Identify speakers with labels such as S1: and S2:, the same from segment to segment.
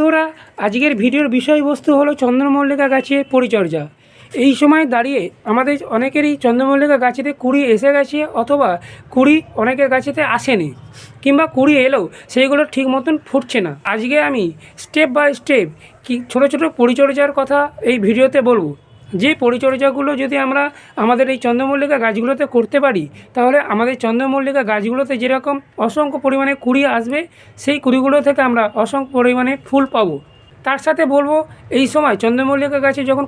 S1: বন্ধুরা, আজকের ভিডিওর বিষয়বস্তু হলো চন্দ্রমল্লিকা গাছের পরিচর্যা। এই সময় দাঁড়িয়ে আমাদের অনেকেরই চন্দ্রমল্লিকা গাছেতে কুড়ি এসে গেছে, অথবা কুড়ি অনেকের গাছেতে আসেনি, কিংবা কুড়ি এলেও সেইগুলো ঠিক মতন ফুটছে না। আজকে আমি স্টেপ বাই স্টেপ ছোটো ছোটো পরিচর্যার কথা এই ভিডিওতে বলবো। যে পরিচর্যাগুলো যদি আমরা আমাদের এই চন্দ্রমল্লিকা গাছগুলোতে করতে পারি, তাহলে আমাদের চন্দ্রমল্লিকা গাছগুলোতে যেরকম অসংখ্য পরিমাণে কুড়ি আসবে, সেই কুড়িগুলো থেকে আমরা অসংখ্য পরিমাণে ফুল পাবো। তার সাথে বলবো, এই সময় চন্দ্রমল্লিকা গাছে যখন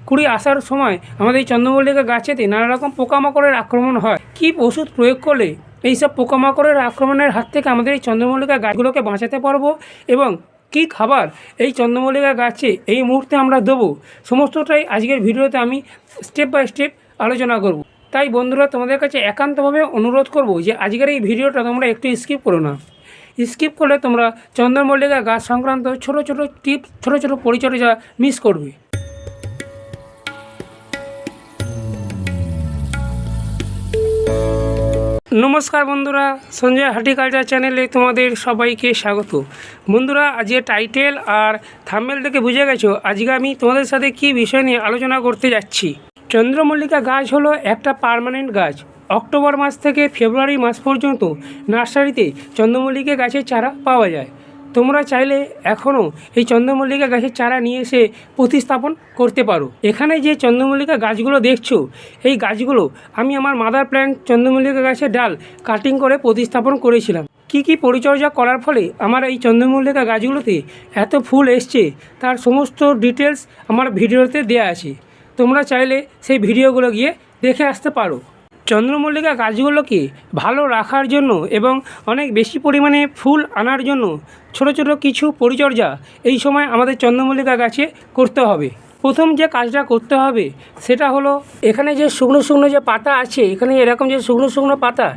S1: কুড়ি আসার সময় আমাদের এই চন্দ্রমল্লিকা গাছেতে নানা রকম পোকামাকড়ের আক্রমণ হয়। কী ওষুধ প্রয়োগ করলে এইসব পোকামাকড়ের আক্রমণের হাত থেকে আমাদের এই চন্দ্রমল্লিকা গাছগুলোকে বাঁচাতে পারবো, এবং কী খাবার এই চন্দ্রমল্লিকা গাছে এই মুহূর্তে আমরা দেবো, সমস্তটাই আজকের ভিডিওতে আমি স্টেপ বাই স্টেপ আলোচনা করব। তাই বন্ধুরা, তোমাদের কাছে একান্তভাবে অনুরোধ করব যে আজকের এই ভিডিওটা তোমরা একটু স্কিপ করো না। স্কিপ করলে তোমরা চন্দ্রমল্লিকা গাছ সংক্রান্ত ছোটো ছোটো টিপস, ছোটো ছোটো পরিচর্যা মিস করবে। নমস্কার বন্ধুরা, সঞ্জয় হর্টিকালচার চ্যানেলে তোমাদের সবাইকে স্বাগত। বন্ধুরা, আজকে টাইটেল আর থাম্বনেল থেকে বুঝে গেছো আজকে আমি তোমাদের সাথে কী বিষয় নিয়ে আলোচনা করতে যাচ্ছি। চন্দ্রমল্লিকা গাছ হলো একটা পার্মানেন্ট গাছ। অক্টোবর মাস থেকে ফেব্রুয়ারি মাস পর্যন্ত নার্সারিতে চন্দ্রমল্লিকা গাছের চারা পাওয়া যায়। তোমরা চাইলে এখনও এই চন্দ্রমল্লিকা গাছের চারা নিয়ে এসে প্রতিস্থাপন করতে পারো। এখানে যে চন্দ্রমল্লিকা গাছগুলো দেখছো, এই গাছগুলো আমি আমার মাদার প্ল্যান্ট চন্দ্রমল্লিকা গাছের ডাল কাটিং করে প্রতিস্থাপন করেছিলাম। কি পরিচর্যা করার ফলে আমার এই চন্দ্রমল্লিকা গাছগুলোতে এত ফুল এসছে, তার সমস্ত ডিটেলস আমার ভিডিওতে দেওয়া আছে। তোমরা চাইলে সেই ভিডিওগুলো গিয়ে দেখে আসতে পারো। চন্দ্রমল্লিকা গাছগুলোকে ভালো রাখার জন্য এবং অনেক বেশি পরিমাণে ফুল আনার জন্য ছোটো ছোটো কিছু পরিচর্যা এই সময় আমাদের চন্দ্রমল্লিকা গাছে করতে হবে। প্রথম যে কাজটা করতে হবে সেটা হলো, এখানে যে শুকনো শুকনো যে পাতা আছে, এখানে এরকম যে শুকনো শুকনো পাতা,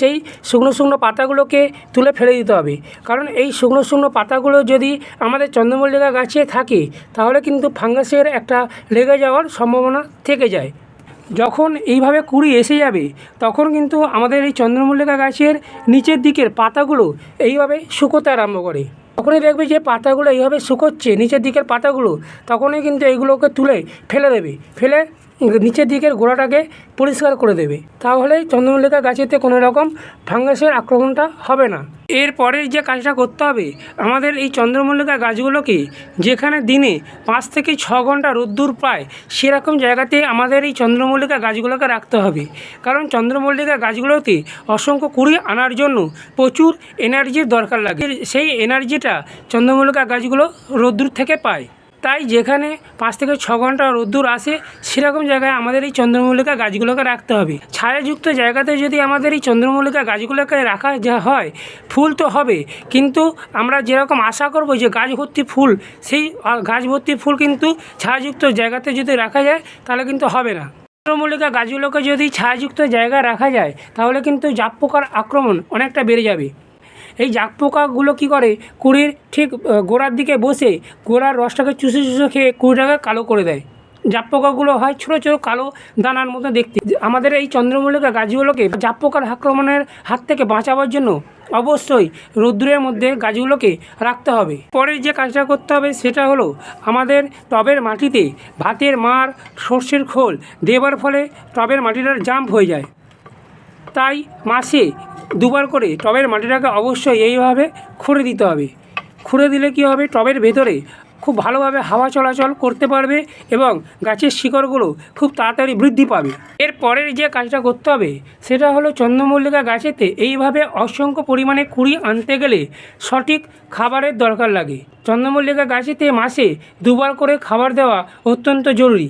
S1: সেই শুকনো শুকনো পাতাগুলোকে তুলে ফেলে দিতে হবে। কারণ এই শুকনো শুকনো পাতাগুলো যদি আমাদের চন্দ্রমল্লিকা গাছে থাকে, তাহলে কিন্তু ফাঙ্গাসের একটা লেগে যাওয়ার সম্ভাবনা থেকে যায়। যখন এইভাবে কুড়ি এসে যাবে, তখন কিন্তু আমাদের এই চন্দ্রমল্লিকা গাছের নিচের দিকের পাতাগুলো এইভাবে শুকোতে আরম্ভ করে। তখনই দেখবে যে পাতাগুলো এইভাবে শুকোচ্ছে, নিচের দিকের পাতাগুলো, তখনই কিন্তু এইগুলোকে তুলে ফেলে দেবে। ফেলে নিচের দিকের গোড়াটাকে পরিষ্কার করে দেবে। তাহলেই চন্দ্রমল্লিকা গাছেতে কোনো রকম ফাঙ্গাসের আক্রমণটা হবে না। এরপরের যে কাজটা করতে হবে, আমাদের এই চন্দ্রমল্লিকা গাছগুলোকে যেখানে দিনে 5 থেকে 6 ঘন্টা রোদ্দুর পায়, সেরকম জায়গাতে আমাদের এই চন্দ্রমল্লিকা গাছগুলোকে রাখতে হবে। কারণ চন্দ্রমল্লিকা গাছগুলোতে অসংখ্য কুড়ি আনার জন্য প্রচুর এনার্জির দরকার লাগে। সেই এনার্জিটা চন্দ্রমল্লিকা গাছগুলো রোদ্দুর থেকে পায়। তাই যেখানে 5 থেকে 6 ঘন্টা রোদ্দুর আসে, সেরকম জায়গায় আমাদের এই চন্দ্রমল্লিকা গাছগুলোকে রাখতে হবে। ছায়াযুক্ত জায়গাতে যদি আমাদের এই চন্দ্রমল্লিকা গাছগুলোকে রাখা হয়, ফুল তো হবে, কিন্তু আমরা যেরকম আশা করব যে গাছ ভর্তি ফুল, সেই গাছ ভর্তি ফুল কিন্তু ছায়াযুক্ত জায়গাতে যদি রাখা যায়, তাহলে কিন্তু হবে না। চন্দ্রমল্লিকা গাছগুলোকে যদি ছায়াযুক্ত জায়গায় রাখা যায়, তাহলে কিন্তু জাপ পোকার আক্রমণ অনেকটা বেড়ে যাবে। এই জাপ পোকাগুলো কী করে, কুড়ির ঠিক গোড়ার দিকে বসে গোড়ার রসটাকে চুষে খেয়ে কুড়িটাকে কালো করে দেয়। জাপ পোকাগুলো হয় ছোটো ছোটো কালো দানার মতো দেখতে। আমাদের এই চন্দ্রমল্লিকা গাছগুলোকে জাপ পোকার আক্রমণের হাত থেকে বাঁচাবার জন্য অবশ্যই রোদ্দুরের মধ্যে গাছগুলোকে রাখতে হবে। পরের যে কাজটা করতে হবে সেটা হলো, আমাদের টবের মাটিতে ভাতের মাড়, সর্ষের খোল দেবার ফলে টবের মাটিটা জাম্প হয়ে যায়। তাই মাসে 2 বার করে টবের মাটিটাকে অবশ্যই এইভাবে খুঁড়ে দিতে হবে। খুঁড়ে দিলে কী হবে, টবের ভেতরে খুব ভালোভাবে হাওয়া চলাচল করতে পারবে এবং গাছের শিকড়গুলো খুব তাড়াতাড়ি বৃদ্ধি পাবে। এর পরের যে কাজটা করতে হবে সেটা হলো, চন্দ্রমল্লিকা গাছেতে এইভাবে অসংখ্য পরিমাণে কুড়ি আনতে গেলে সঠিক খাবারের দরকার লাগে। চন্দ্রমল্লিকা গাছেতে মাসে 2 বার করে খাবার দেওয়া অত্যন্ত জরুরি।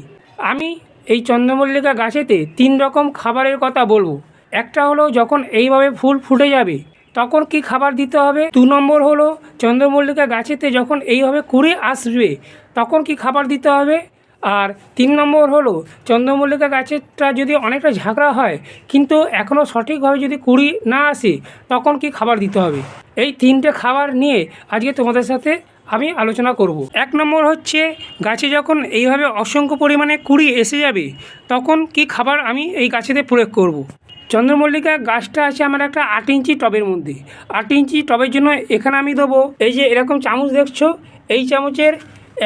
S1: আমি এই চন্দ্রমল্লিকা গাছেতে 3 রকম খাবারের কথা বলবো। একটা হলো, যখন এইভাবে ফুল ফুটে যাবে তখন কি খাবার দিতে হবে। 2 নম্বর হলো, চন্দ্রমল্লিকা গাছেতে যখন এইভাবে কুড়ি আসবে তখন কি খাবার দিতে হবে। আর 3 নম্বর হলো, চন্দ্রমল্লিকা গাছেরটা যদি অনেকটা ঝাঁকড়া হয় কিন্তু এখনও সঠিকভাবে যদি কুড়ি না আসে, তখন কি খাবার দিতে হবে। এই 3টে খাবার নিয়ে আজকে তোমাদের সাথে আমি আলোচনা করব। 1 নম্বর হচ্ছে, গাছে যখন এইভাবে অসংখ্য পরিমাণে কুড়ি এসে যাবে, তখন কি খাবার আমি এই গাছেতে প্রয়োগ করব। চন্দ্রমল্লিকা গাছটা আছে আমার একটা 8 ইঞ্চি টবের মধ্যে। 8 ইঞ্চি টবের জন্য এখানে আমি দেবো এই যে এরকম চামচ দেখছো, এই চামচের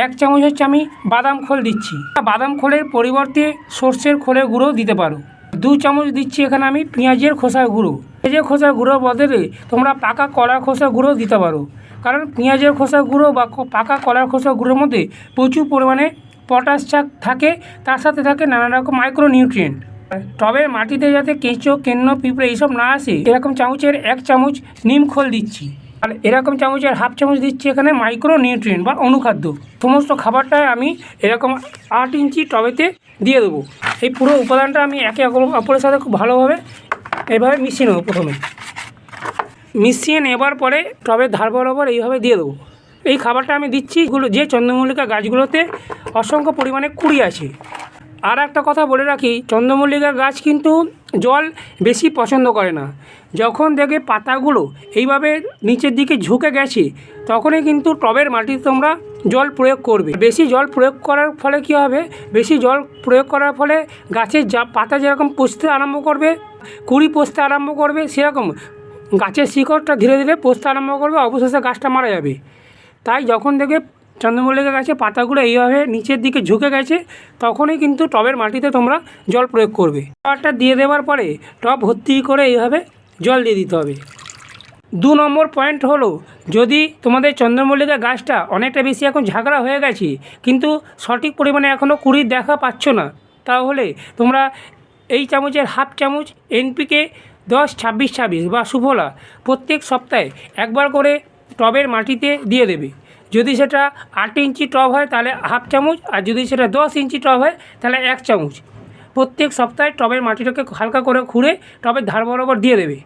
S1: 1 চামচ হচ্ছে আমি বাদাম খোল দিচ্ছি। বাদাম খোলের পরিবর্তে সর্ষের খোলের গুঁড়ো দিতে পারো। 2 চামচ দিচ্ছি এখানে আমি পেঁয়াজের খোসার গুঁড়ো। পেঁয়াজের খোসার গুঁড়োর বদলে তোমরা পাকা কলার খোসার গুঁড়ো দিতে পারো, কারণ পেঁয়াজের খোসার গুঁড়ো বা পাকা কলার খোসার গুঁড়োর মধ্যে প্রচুর পরিমাণে পটাশ থাকে, তার সাথে থাকে নানা রকম মাইক্রো নিউট্রিয়েন্ট। টবের মাটিতে যাতে কেঁচো, কেন্ন, পিঁপড়ে এইসব না আসে, এরকম চামচের 1 চামচ নিম খোল দিচ্ছি, আর এরকম চামচের হাফ চামচ দিচ্ছি এখানে মাইক্রো নিউট্রিয়েন্ট বা অনুখাদ্য। সমস্ত খাবারটাই আমি এরকম 8 ইঞ্চি টবেতে দিয়ে দেবো। এই পুরো উপাদানটা আমি একে অপরের সাথে খুব ভালোভাবে এভাবে মিশিয়ে নেবো। প্রথমে মিশিয়ে নেবার পরে টবের ধার বরাবর এইভাবে দিয়ে দেবো। এই খাবারটা আমি দিচ্ছি যে চন্দ্রমল্লিকা গাছগুলোতে অসংখ্য পরিমাণে কুড়ি আছে। আর একটা কথা বলে রাখি, চন্দ্রমল্লিকা গাছ কিন্তু জল বেশি পছন্দ করে না। যখন দেখে পাতাগুলো এইভাবে নিচের দিকে ঝুঁকে গেছে, তখনই কিন্তু টবের মাটিতে তোমরা জল প্রয়োগ করবে। বেশি জল প্রয়োগ করার ফলে কী হবে, বেশি জল প্রয়োগ করার ফলে গাছের পাতা যেরকম পচতে আরম্ভ করবে, কুড়ি পচতে আরম্ভ করবে, সেরকম গাছের শিকড়টা ধীরে ধীরে পচতে আরম্ভ করবে, অবশেষে গাছটা মারা যাবে। তাই যখন দেখে চন্দ্রমল্লিকা গাছের পাতাগুলো এইভাবে নিচের দিকে ঝুঁকে গেছে, তখনই কিন্তু টবের মাটিতে তোমরা জল প্রয়োগ করবে। খাবারটা দিয়ে দেওয়ার পরে টব ভর্তি করে এইভাবে জল দিয়ে দিতে হবে। 2 নম্বর পয়েন্ট হলো, যদি তোমাদের চন্দ্রমল্লিকা গাছটা অনেকটা বেশি এখন ঝাঁকড়া হয়ে গেছে, কিন্তু সঠিক পরিমাণে এখনও কুড়ির দেখা পাচ্ছ না, তাহলে তোমরা এই চামচের হাফ চামচ NPK 10-26-26 বা সুফলা প্রত্যেক সপ্তাহে একবার করে টবের মাটিতে দিয়ে দেবে। যদি সেটা 8 ইঞ্চি টব হয় তাহলে হাফ চামচ, আর যদি সেটা 10 ইঞ্চি টব হয় তাহলে 1 চামচ প্রত্যেক সপ্তাহে টবের মাটিটাকে হালকা করে খুঁড়ে টবের ধার বরাবর দিয়ে দেবে।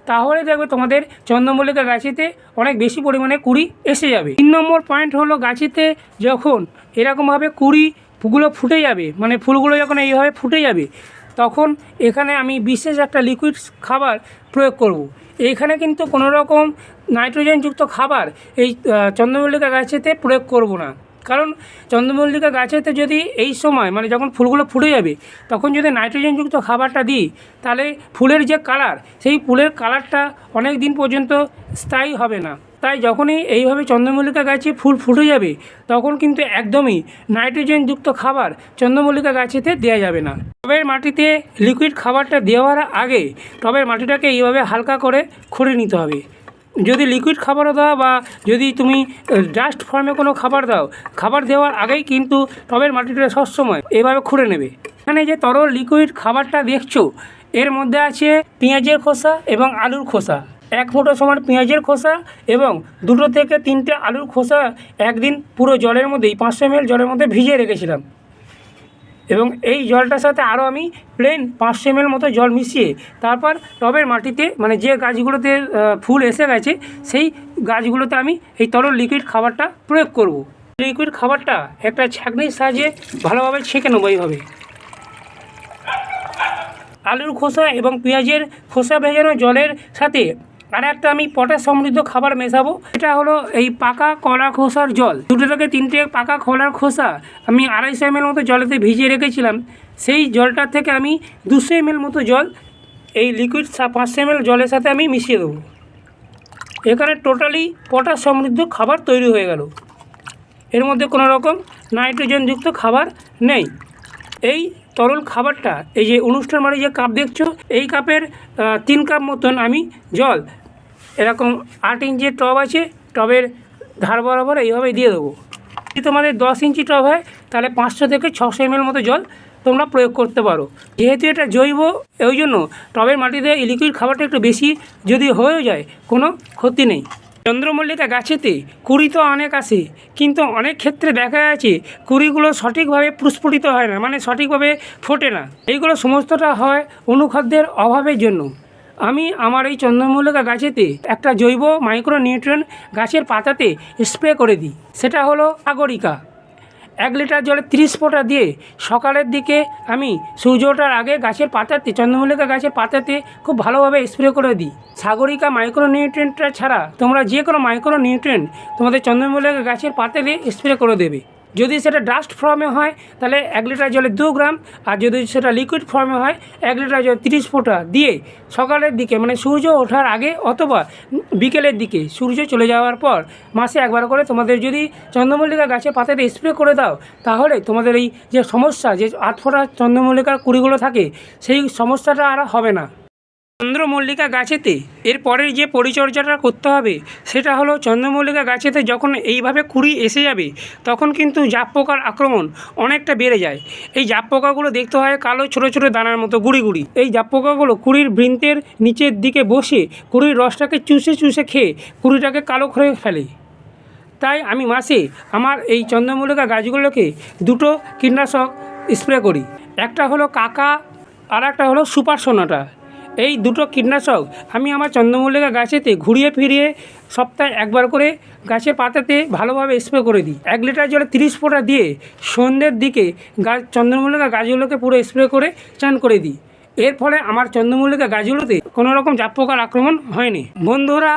S1: তাহলে দেখবে তোমাদের চন্দ্রমল্লিকা গাছেতে অনেক বেশি পরিমাণে কুড়ি এসে যাবে। 3 নম্বর পয়েন্ট হলো, গাছেতে যখন এরকমভাবে কুড়িগুলো ফুটে যাবে, মানে ফুলগুলো যখন এইভাবে ফুটে যাবে, তখন এখানে আমি বিশেষ একটা লিকুইড খাবার প্রয়োগ করব। এইখানে কিন্তু কোনো রকম নাইট্রোজেনযুক্ত খাবার এই চন্দ্রমল্লিকা গাছেতে প্রয়োগ করব না, কারণ চন্দ্রমল্লিকা গাছেতে যদি এই সময় মানে যখন ফুলগুলো ফুটে যাবে, তখন যদি নাইট্রোজেনযুক্ত খাবারটা দিই, তাহলে ফুলের যে কালার, সেই ফুলের কালারটা অনেক দিন পর্যন্ত স্থায়ী হবে না। তাই যখনই এইভাবে চন্দ্রমল্লিকা গাছে ফুল ফুটে যাবে, তখন কিন্তু একদমই নাইট্রোজেনযুক্ত খাবার চন্দ্রমল্লিকা গাছেতে দেওয়া যাবে না। টবের মাটিতে লিকুইড খাবারটা দেওয়ার আগে টবের মাটিটাকে এইভাবে হালকা করে খুঁড়ে নিতে হবে। যদি লিকুইড খাবারও দাও বা যদি তুমি ডাস্ট ফর্মে কোনো খাবার দাও, খাবার দেওয়ার আগেই কিন্তু টবের মাটিটা সবসময় এভাবে খুঁড়ে নেবে। এখানে যে তরল লিকুইড খাবারটা দেখছো, এর মধ্যে আছে পেঁয়াজের খোসা এবং আলুর খোসা। 1 মুঠো সমান পেঁয়াজের খোসা এবং 2 থেকে 3টে আলুর খোসা একদিন পুরো জলের মধ্যেই 500 ml জলের মধ্যে ভিজিয়ে রেখেছিলাম, এবং এই জলটার সাথে আরও আমি প্লেন 500 ml মতো জল মিশিয়ে তারপর টবের মাটিতে, মানে যে গাছগুলোতে ফুল এসে গেছে সেই গাছগুলোতে আমি এই তরল লিকুইড খাবারটা প্রয়োগ করব। লিকুইড খাবারটা একটা ছাঁকনির সাহায্যে ভালোভাবে ছেঁকে নেবো। এইভাবে আলুর খোসা এবং পেঁয়াজের খোসা ভেজানো জলের সাথে আর একটা আমি পটাশ সমৃদ্ধ খাবার মেশাবো। এটা হলো এই পাকা কলা খোসার জল। 2 থেকে 3টে পাকা কলার খোসা আমি 250 ml মতো জলেতে ভিজিয়ে রেখেছিলাম। সেই জলটার থেকে আমি 200 ml মতো জল এই লিকুইড 500 ml জলের সাথে আমি মিশিয়ে দেবো। এখানে টোটালি পটাশ সমৃদ্ধ খাবার তৈরি হয়ে গেল। এর মধ্যে কোনো রকম নাইট্রোজেনযুক্ত খাবার নেই। এই তরল খাবারটা, এই যে অনুষ্ঠান বাড়ি যে কাপ দেখছো, এই কাপের 3 কাপ মতন আমি জল এরকম 8 ইঞ্চির টব আছে, টবের ধার বরাবর এইভাবে দিয়ে দেবো। যদি তোমাদের 10 ইঞ্চি টব হয় তাহলে 500 থেকে 600 ml মতো জল তোমরা প্রয়োগ করতে পারো। যেহেতু এটা জৈব, ওই জন্য টবের মাটিতে এই লিকুইড খাবারটা একটু বেশি যদি হয়েও যায় কোনো ক্ষতি নেই। চন্দ্রমল্লিকা গাছেতে কুড়ি তো অনেক আসে, কিন্তু অনেক ক্ষেত্রে দেখা যাচ্ছে কুড়িগুলো সঠিকভাবে প্রস্ফুটিত হয় না, মানে সঠিকভাবে ফোটে না। এইগুলো সমস্তটা হয় অনুখাদ্যের অভাবের জন্য। আমি আমার এই চন্দ্রমল্লিকা গাছেতে একটা জৈব মাইক্রো নিউট্রিয়েন্ট গাছের পাতাতে স্প্রে করে দিই। সেটা হলো সাগরিকা। 1 লিটার জলে 30 ফোঁটা দিয়ে সকালের দিকে আমি সূর্য ওঠার আগে গাছের পাতাতে, চন্দ্রমল্লিকা গাছের পাতাতে খুব ভালোভাবে স্প্রে করে দিই। সাগরিকা মাইক্রো নিউট্রিয়েন্টটা ছাড়া তোমরা যে কোনো মাইক্রো নিউট্রিয়েন্ট তোমাদের চন্দ্রমল্লিকা গাছের পাতাতে স্প্রে করে দেবে। যদি সেটা ডাস্ট ফর্মে হয় তাহলে 1 লিটার জলে 2 গ্রাম, আর যদি সেটা লিকুইড ফর্মে হয় 1 লিটার জলে 30 ফোঁটা দিয়ে সকালের দিকে মানে সূর্য ওঠার আগে অথবা বিকেলের দিকে সূর্য চলে যাওয়ার পর মাসে একবার করে তোমাদের যদি চন্দ্রমল্লিকা গাছে পাতাতে স্প্রে করে দাও, তাহলে তোমাদের এই যে সমস্যা, যে আধফোটা চন্দ্রমল্লিকার কুড়িগুলো থাকে, সেই সমস্যাটা আর হবে না। চন্দ্রমল্লিকা গাছেতে এর পরের যে পরিচর্যাটা করতে হবে সেটা হলো, চন্দ্রমল্লিকা গাছেতে যখন এইভাবে কুড়ি এসে যাবে তখন কিন্তু জাপ পোকার আক্রমণ অনেকটা বেড়ে যায়। এই জাপ পোকাগুলো দেখতে হয় কালো ছোটো ছোটো দানার মতো গুড়ি গুড়ি। এই জাপ পোকাগুলো কুড়ির বৃন্তের নিচের দিকে বসে কুড়ির রসটাকে চুষে চুষে খেয়ে কুড়িটাকে কালো করে ফেলে। তাই আমি মাসে আমার এই চন্দ্রমল্লিকা গাছগুলোকে 2টো কীটনাশক স্প্রে করি। একটা হলো কাকা আর একটা হলো সুপার সোনাটা। এই 2টো কীটনাশক আমি আমার চন্দ্রমল্লিকা গাছেতে ঘুরিয়ে ফিরিয়ে সপ্তাহে একবার করে গাছের পাতাতে ভালোভাবে স্প্রে করে দিই। 1 লিটার জলে 30 ফোঁটা দিয়ে সন্ধ্যের দিকে চন্দ্রমল্লিকা গাছগুলোকে পুরো স্প্রে করে চান করে দিই। এর ফলে আমার চন্দ্রমল্লিকা গাছগুলোতে কোনো রকম জাপ পোকার আক্রমণ হয়নি। বন্ধুরা,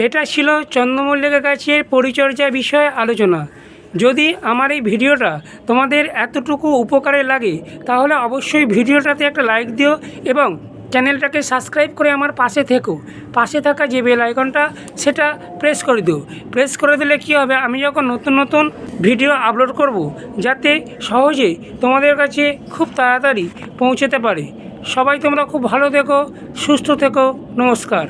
S1: এটা ছিল চন্দ্রমল্লিকা গাছের পরিচর্যা বিষয়ে আলোচনা। যদি আমার এই ভিডিওটা তোমাদের এতটুকু উপকারে লাগে তাহলে অবশ্যই ভিডিওটাতে একটা লাইক দিও এবং চ্যানেলটাকে সাবস্ক্রাইব করে আমার পাশে থেকো। পাশে থাকা যে বেল আইকনটা সেটা প্রেস করে দিও। প্রেস করে দিলে কী হবে, আমি যখন নতুন নতুন ভিডিও আপলোড করব যাতে সহজে তোমাদের কাছে খুব তাড়াতাড়ি পৌঁছতে পারে। সবাই তোমরা খুব ভালো থেকো, সুস্থ থেকো। নমস্কার।